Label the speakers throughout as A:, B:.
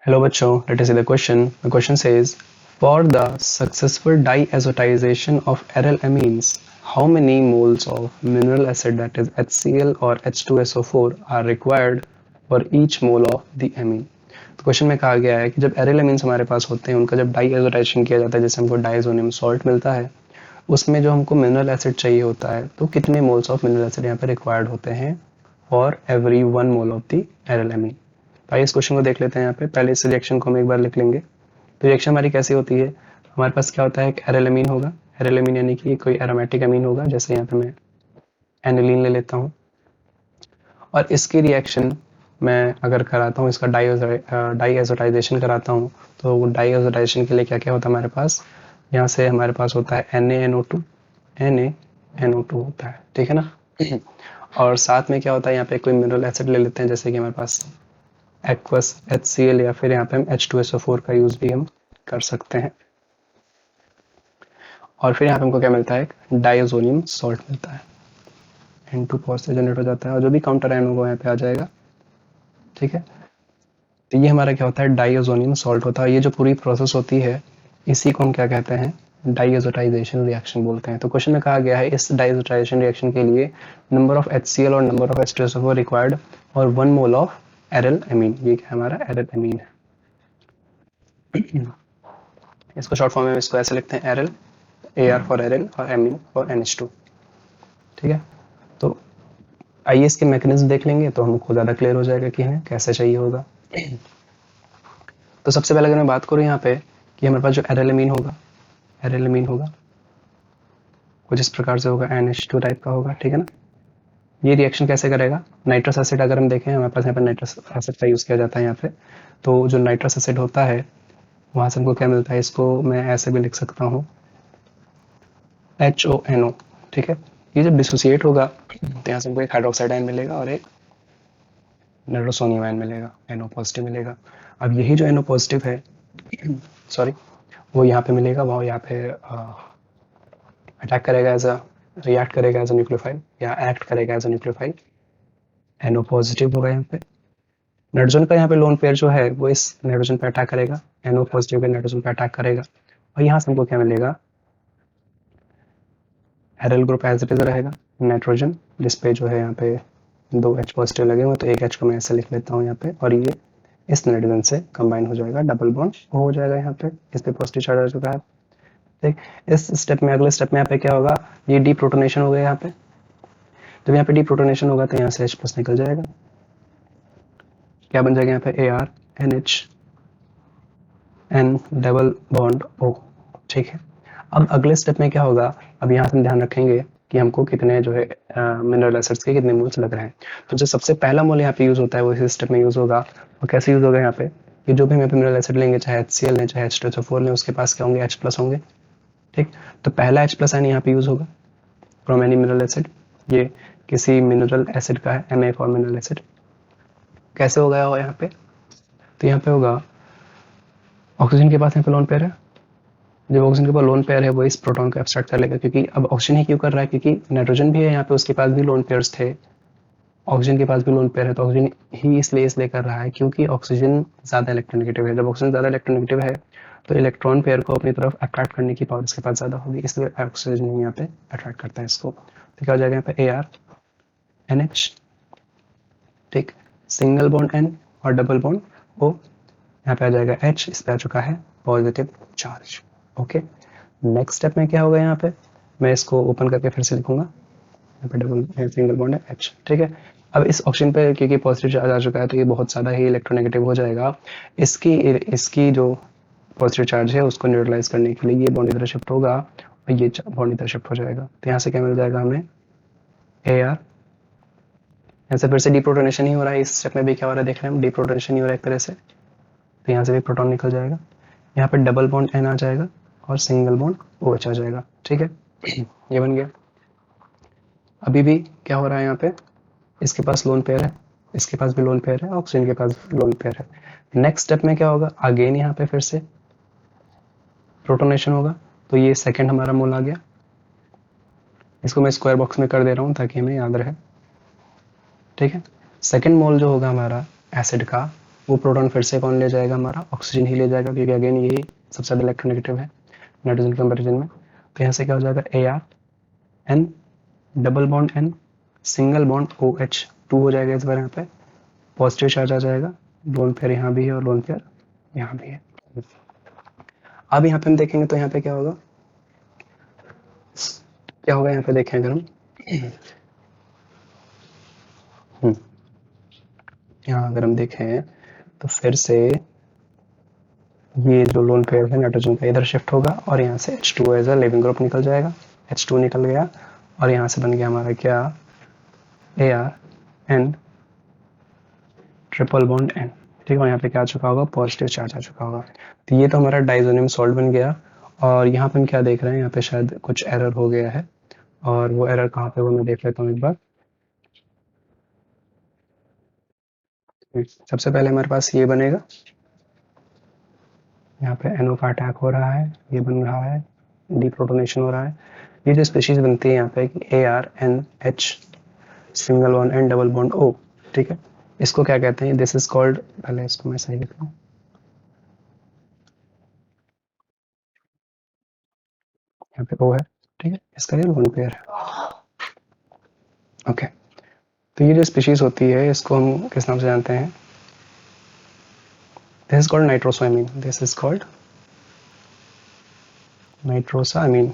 A: Hello बच्चों, let us see the question. The question says, for the successful diazotization of aryl amines, how many moles of mineral acid that is HCl or H2SO4 are required for each mole of the amine? तो question में कहा गया है कि जब aryl amines हमारे पास होते हैं उनका जब डाइएजोटाइजेशन किया जाता है जैसे हमको डाइजोनियम सॉल्ट मिलता है उसमें जो हमको मिनरल एसिड चाहिए होता है तो कितने मोल्स ऑफ मिनरल एसिड यहाँ पे रिक्वायर्ड होते हैं for every 1 mole of the aryl amine. आइए इस क्वेश्चन को देख लेते हैं। यहाँ पे पहले इस रिएक्शन को हम एक बार लिख लेंगे। तो रिएक्शन हमारी कैसी होती है, हमारे पास क्या होता है, एक एरिल अमीन होगा। एरिल अमीन यानी कि कोई एरोमेटिक अमीन होगा, जैसे यहाँ पे मैं एनिलीन ले लेता हूँ और इसकी रिएक्शन मैं अगर कराता हूँ, इसका डाइएजोटाइजेशन कराता हूँ तो डाइएजोटाइजेशन के लिए क्या क्या होता है हमारे पास, यहाँ से हमारे पास होता है NaNO2 NaNO2 होता है, ठीक है ना। और साथ में क्या होता है, यहाँ पे कोई मिनरल एसिड ले लेते हैं जैसे कि हमारे पास एक्वस HCl या फिर यहाँ पे हम H2SO4 का यूज भी हम कर सकते हैं। और फिर यहाँ पे हमको क्या मिलता है, एक डाइजोनियम सॉल्ट मिलता है। N2 पॉजिटिव जनरेट हो जाता है और जो भी काउंटर आयन होगा यहाँ पे आ जाएगा, ठीक है। तो ये हमारा क्या होता है, डाइजोनियम सॉल्ट होता है। ये जो पूरी प्रोसेस होती है इसी को हम क्या कहते हैं, डाइएजोटाइजेशन रिएक्शन बोलते हैं। तो क्वेश्चन में कहा गया है इस डाइएजोटाइजेशन रिएक्शन के लिए नंबर ऑफ HCl और नंबर ऑफ H2SO4 रिक्वायर्ड और 1 मोल ऑफ एरिल अमीन। ये क्या हमारा एरिल अमीन है। इसको शॉर्ट फॉर्म में इसको ऐसे लिखते हैं, एरिल, AR फॉर एरिल और अमीन फॉर NH2, ठीक है। तो आइए इसके मैकेनिज्म देख लेंगे तो हमको ज़्यादा क्लियर हो जाएगा कि हमें कैसे चाहिए होगा। तो सबसे पहले अगर मैं बात करूँ यहाँ पे कि हमारे पास जो एरिल अमीन होगा कुछ इस प्रकार से होगा, NH2 टाइप का होगा, ठीक है ना। ये रिएक्शन कैसे करेगा, नाइट्रस एसिड अगर हम देखें हमारे पास यहाँ पे नाइट्रस एसिड का यूज़ किया जाता है यहाँ पे। तो जो नाइट्रस एसिड होता है वहाँ से हमको क्या मिलता है, इसको मैं ऐसे भी लिख सकता हूँ HONO, ठीक है। ये जब डिसोसिएट होगा तो यहाँ से हमको एक हाइड्रोक्साइड आयन मिलेगा और एक नाइट्रोसोनियम आयन मिलेगा, NO पॉजिटिव मिलेगा। अब यही जो NO पॉजिटिव है सॉरी वो यहाँ पे मिलेगा, वो यहाँ पे अटैक करेगा एज अ, रिएक्ट करेगा एज अ न्यूक्लियोफाइल या एक्ट करेगा as a nucleophile. NO positive होगा यहाँ पे, नाइट्रोजन का यहाँ पे लोन पेयर जो है वो इस नाइट्रोजन पे अटैक करेगा, NO पॉजिटिव के नाइट्रोजन पे अटैक करेगा और यहाँ से हमको क्या मिलेगा, aryl group as it is रहेगा, नाइट्रोजन जिसपे जो है यहाँ पे 2 H पॉजिटिव लगे हुए तो एक H को मैं ऐसे लिख लेता हूँ यहाँ पे और ये इस नाइट्रोजन से कंबाइन हो जाएगा, डबल बॉन्ड हो जाएगा यहाँ पे, इस पे पॉजिटिव चार्ज आ चुका है। ठीक, इस स्टेप में, अगले स्टेप में यहाँ पे क्या होगा, ये डीप्रोटोनेशन हो गया यहाँ पे। जब यहाँ पे डीप्रोटोनेशन होगा तो यहाँ से H प्लस निकल जाएगा, क्या बन जाएगा यहाँ पे AR NH N double bond O, ठीक है। अब अगले स्टेप में क्या होगा, अब यहाँ से हम ध्यान रखेंगे कि हमको कितने जो है मिनरल एसिड्स के कितने मोल्स लग रहे हैं। तो जो सबसे पहला मोल यहाँ पे यूज होता है वो इस स्टेप में यूज होगा। और कैसे यूज होगा यहाँ पे, कि जो भी हम यहाँ पे मिनरल एसिड लेंगे, चाहे HCl लें चाहे H2SO4 लें, उसके पास क्या होंगे, H प्लस होंगे, ठीक। तो पहला H प्लस आयन यहाँ पे यूज होगा फ्रॉम एनी मिनरल एसिड, ये किसी मिनरल एसिड का है, Na फॉर मिनरल एसिड। कैसे होगा यहाँ पे, तो यहाँ पे होगा ऑक्सीजन के पास यहाँ पे लोन पेयर है, जब ऑक्सीजन के पास लोन पेयर है वो इस प्रोटॉन को एब्स्ट्रैक्ट कर लेगा, क्योंकि अब ऑक्सीजन ही क्यों कर रहा है, क्योंकि नाइट्रोजन भी है यहाँ पे, उसके पास भी लोन पेयर्स थे, ऑक्सीजन के पास भी लोन पेयर है, तो ऑक्सीजन ही इसलिए कर रहा है क्योंकि ऑक्सीजन ज़्यादा इलेक्ट्रोनेगेटिव है। जब ऑक्सीजन ज़्यादा इलेक्ट्रोनेगेटिव है तो इलेक्ट्रॉन पेयर को अपनी तरफ अट्रैक्ट करने की पावर इसके पास ज़्यादा होगी, इसलिए ऑक्सीजन ही यहाँ पे अट्रैक्ट करता है इसको। तो क्या हो जाएगा यहाँ पे AR NH, ठीक, सिंगल बॉन्ड N और डबल बॉन्ड O, यहाँ पे आ जाएगा H, इस पे आ चुका है positive charge, okay. Next step में क्या होगा, यहाँ पे मैं इसको ओपन करके फिर से लिखूंगा, यहाँ पे डबल सिंगल बॉन्ड है H, ठीक है। अब इस ऑप्शन पे क्योंकि पॉजिटिव चार्ज आ चुका है तो ये बहुत ज़्यादा ही इलेक्ट्रोनेगेटिव हो जाएगा। इसकी जो पॉजिटिव चार्ज है उसको न्यूट्रलाइज करने के लिए ये बॉन्ड इधर शिफ्ट होगा और ये बॉन्ड इधर शिफ्ट हो जाएगा। तो यहाँ से क्या मिल जाएगा हमें, AR, यहाँ से फिर से डीप्रोटोनेशन ही हो रहा है, इस स्टेप में भी क्या हो रहा है देख रहे हैं हम, डीप्रोटोनेशन ही हो रहा है एक तरह से। तो यहाँ से भी प्रोटॉन निकल जाएगा, यहाँ पे डबल बॉन्ड N आ जाएगा और सिंगल बॉन्ड OH आ जाएगा, ठीक है। ये बन गया। अभी भी क्या हो रहा है यहाँ पे, इसके पास लोन पेयर है, इसके पास भी लोन पेयर है, ऑक्सीजन के पास लोन पेयर है। नेक्स्ट स्टेप में क्या होगा, अगेन यहाँ पे फिर से प्रोटोनेशन होगा, तो ये सेकंड हमारा मोल आ गया। इसको मैं स्क्वायर बॉक्स में कर दे रहा हूँ ताकि हमें याद रहे, ठीक है। सेकंड मोल जो होगा हमारा एसिड का वो प्रोटॉन फिर से कौन ले जाएगा, हमारा ऑक्सीजन ही ले जाएगा, क्योंकि अगेन यही सबसे ज़्यादा इलेक्ट्रोनेगेटिव है नाइट्रोजन कंपेरिजन में। तो यहाँ से क्या हो जाएगा, AR N double bond N single bond OH2 हो जाएगा इस बार यहाँ पे, पॉजिटिव चार्ज आ जाएगा, लोन पेयर यहाँ भी है और लोन पेयर यहाँ भी है। अब यहाँ पे हम देखेंगे तो यहाँ पे क्या होगा, यहाँ पे देखें अगर हम यहाँ अगर हम देखें तो फिर से ये जो लोन पेयर है नाइट्रोजन का इधर शिफ्ट होगा और यहाँ से H2 as a leaving group निकल जाएगा, H2 निकल गया और यहाँ से बन गया हमारा क्या, AR N triple bond N, ठीक है। यहाँ पे क्या आ चुका होगा, पॉजिटिव चार्ज आ चुका होगा। तो ये तो हमारा डाइजोनियम सॉल्ट बन गया। और यहाँ पे हम क्या देख रहे हैं, यहाँ पे शायद कुछ एरर हो गया है, और वो एरर कहाँ पे वो मैं देख लेता हूँ एक बार। सबसे पहले हमारे पास ये बनेगा, यहाँ पे NO का अटैक हो रहा है, ये बन रहा है, डीप्रोटोनेशन हो रहा है। ये जो स्पीशीज बनती है यहाँ पे ARNH single bond N double bond O, ठीक है, इसको क्या कहते हैं, दिस इज कॉल्ड, पहले इसको मैं सही लिख लूँ, यहाँ पे O है, ठीक है, इसका ये लोन पेयर है, ओके। तो ये जो स्पीशीज होती है इसको हम किस नाम से जानते हैं, this is called nitrosoamine, this is called nitrosamine,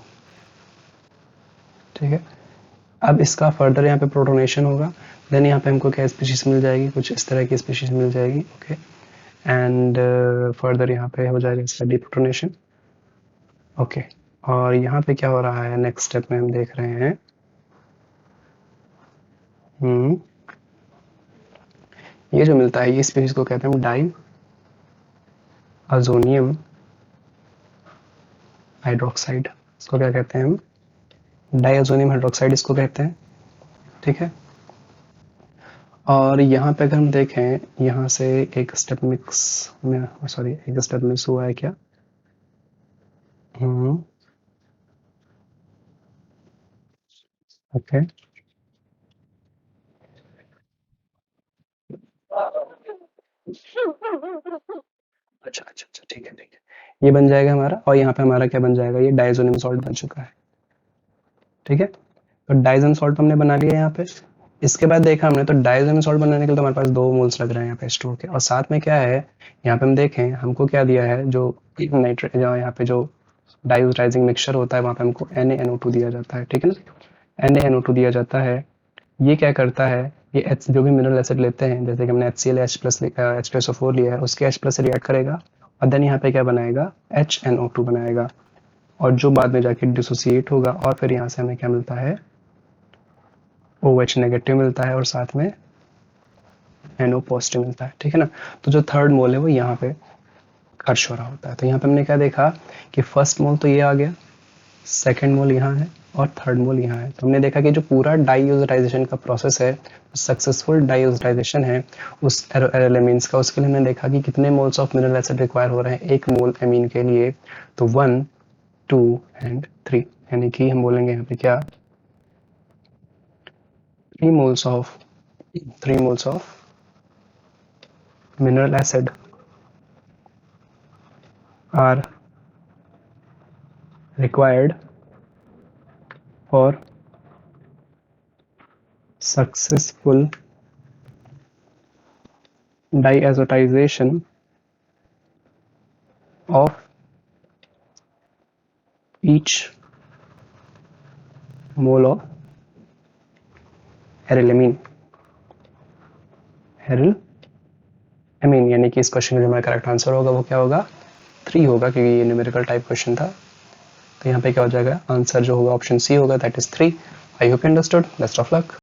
A: ठीक है। अब इसका फर्दर यहाँ पे प्रोटोनेशन होगा, देन यहाँ पे हमको क्या स्पीशीज मिल जाएगी, कुछ इस तरह की स्पीशीज मिल जाएगी, ओके। एंड फर्दर यहाँ पे हो जाएगा इसका डीप्रोटोनेशन, ओके। और यहाँ पे क्या हो रहा है, नेक्स्ट स्टेप में हम देख रहे हैं, ये जो मिलता है ये स्पीशीज को कहते हैं हम डाई अजोनियम हाइड्रोक्साइड, इसको क्या कहते हैं हम, डाइअजोनियम हाइड्रोक्साइड इसको कहते हैं, ठीक है। और यहाँ पे अगर हम देखें, यहाँ से एक स्टेप मिक्स में, सॉरी एक स्टेप मिस हुआ है क्या, ओके, अच्छा अच्छा अच्छा, ठीक है ठीक है, ये बन जाएगा हमारा, और यहाँ पे हमारा क्या बन जाएगा, ये डाइअजोनियम सॉल्ट बन चुका है, ठीक है। तो डाइजन सॉल्ट हमने बना लिया यहाँ पे। इसके बाद देखा हमने तो डाइजन सॉल्ट बनाने के लिए तो हमारे पास 2 मोल्स लग रहे हैं यहाँ पे H2O के, और साथ में क्या है, यहाँ पे हम देखें हमको क्या दिया है, जो नाइट्रेट यहाँ पे जो डाइऑक्साइजिंग मिक्सचर होता है वहाँ पे हमको NaNO2 दिया जाता है, ठीक है ना, NaNO2 दिया जाता है। ये क्या करता है, ये H जो भी मिनरल एसिड लेते हैं, जैसे कि हमने HCl H+SO4 लिया है, उसके H+ से रिएक्ट करेगा और देन यहाँ पे क्या बनाएगा, HNO2 बनाएगा, और जो बाद में जाके डिसोसिएट होगा, और फिर यहाँ से हमें क्या मिलता है, OH नेगेटिव मिलता है और साथ में NO पॉजिटिव मिलता है, ठीक है ना। तो जो थर्ड मोल है वो यहाँ पे खर्च हो रहा होता है। तो यहाँ पे हमने क्या देखा कि फर्स्ट मोल तो ये आ गया, सेकंड मोल यहाँ है और थर्ड मोल यहाँ है। तो हमने देखा कि जो पूरा डाइऑक्साइडेशन का प्रोसेस है, सक्सेसफुल डाइऑक्साइडेशन है उस एलिमेंट्स का, उसके लिए हमने देखा कि कितने moles of mineral acid require हो रहे हैं एक मोल एमीन के लिए, तो 1 2 एंड 3, यानी कि हम बोलेंगे यहाँ पे क्या, 3 moles of mineral acid are required for successful diazotization of each mole of herylamine, यानी कि इस क्वेश्चन का जो हमारा करेक्ट आंसर होगा वो क्या होगा, 3 होगा, क्योंकि ये न्यूमेरिकल टाइप क्वेश्चन था। तो यहाँ पे क्या हो जाएगा, आंसर जो होगा ऑप्शन सी होगा, that is 3। I hope you understood, best of luck.